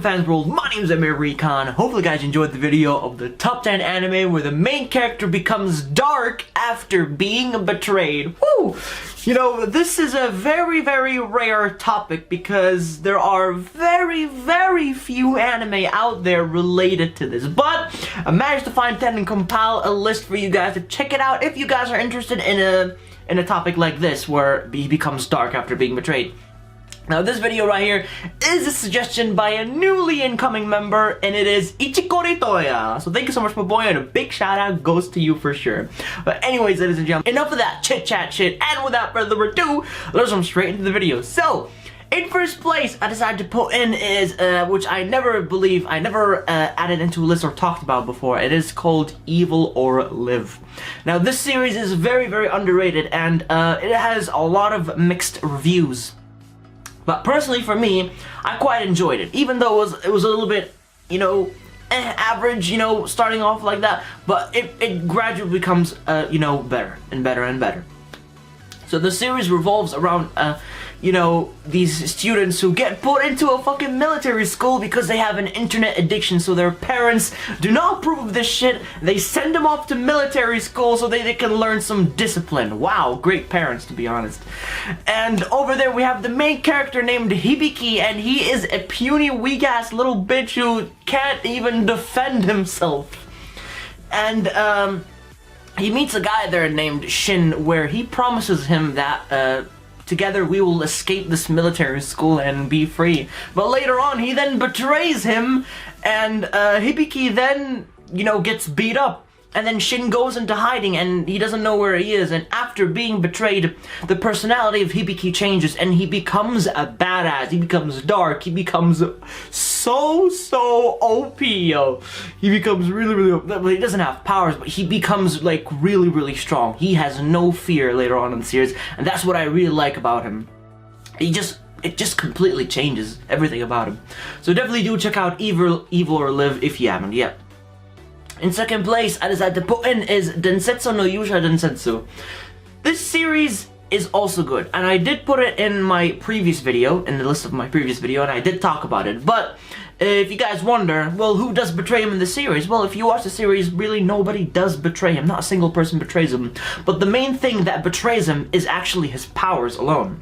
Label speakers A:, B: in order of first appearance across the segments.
A: fans world, my name is Amir Recon. Hopefully guys enjoyed the video of the top 10 anime where the main character becomes dark after being betrayed. Woo! You know, this is a very rare topic because there are very few anime out there related to this. But I managed to find 10 and compile a list for you guys to check it out if you guys are interested in a topic like this where he becomes dark after being betrayed. Now this video right here is a suggestion by a newly incoming member, and it is Ichikori Toya. So thank you so much, my boy, and a big shout out goes to you for sure. But anyways, ladies and gentlemen, enough of that chit chat shit, and without further ado, let's jump straight into the video. So, in first place, I decided to put in is, which I never added into a list or talked about before. It is called Evil or Live. Now this series is very underrated, and it has a lot of mixed reviews. But personally for me, I quite enjoyed it, even though it was a little bit, you know, average, you know, starting off like that, but it gradually becomes, you know, better and better. So the series revolves around, you know, these students who get put into a fucking military school because they have an internet addiction, so their parents do not approve of this shit. They send them off to military school so they can learn some discipline. Wow, great parents, to be honest. And over there we have the main character named Hibiki, and he is a puny, weak-ass little bitch who can't even defend himself. And, he meets a guy there named Shin, where he promises him that, together we will escape this military school and be free. But later on, he then betrays him, and Hibiki then, you know, gets beat up. And then Shin goes into hiding, and he doesn't know where he is. And after being betrayed, the personality of Hibiki changes, and he becomes a badass. He becomes dark. He becomes so OP, yo. He becomes really well, he doesn't have powers, but he becomes like really strong. He has no fear later on in the series, and that's what I really like about him. It just completely changes everything about him. So definitely do check out Evil or Live if you haven't yet. In second place, I decided to put in is Densetsu no Yusha Densetsu. This series is also good, and I did put it in my previous video, in the list of my previous video, and I did talk about it. But if you guys wonder, well, who does betray him in the series? Well, if you watch the series, really nobody does betray him. Not a single person betrays him. But the main thing that betrays him is actually his powers alone.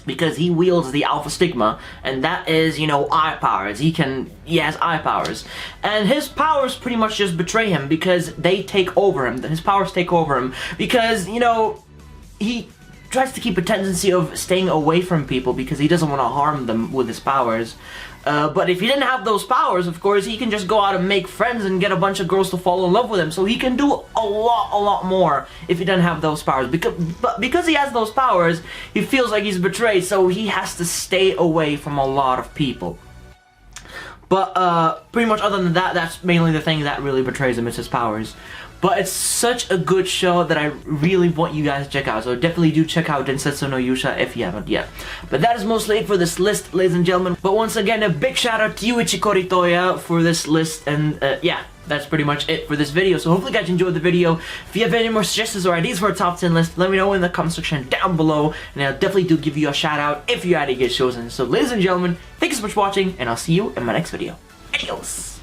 A: Because he wields the Alpha Stigma, and that is, you know, eye powers. He has eye powers. And his powers pretty much just betray him because they take over him. His powers take over him because, you know, he tries to keep a tendency of staying away from people because he doesn't want to harm them with his powers. But if he didn't have those powers, of course, he can just go out and make friends and get a bunch of girls to fall in love with him. So he can do a lot more if he doesn't have those powers. Because he has those powers, he feels like he's betrayed, so he has to stay away from a lot of people. But pretty much other than that, that's mainly the thing that really betrays him, is his powers. But it's such a good show that I really want you guys to check out. So definitely do check out Densetsu no Yusha if you haven't yet. But that is mostly it for this list, ladies and gentlemen. But once again, a big shout out to you, Ichikori Toya, for this list. And yeah, that's pretty much it for this video. So hopefully you guys enjoyed the video. If you have any more suggestions or ideas for a top 10 list, let me know in the comment section down below. And I'll definitely do give you a shout out if you had to get chosen. So ladies and gentlemen, thank you so much for watching, and I'll see you in my next video. Adios!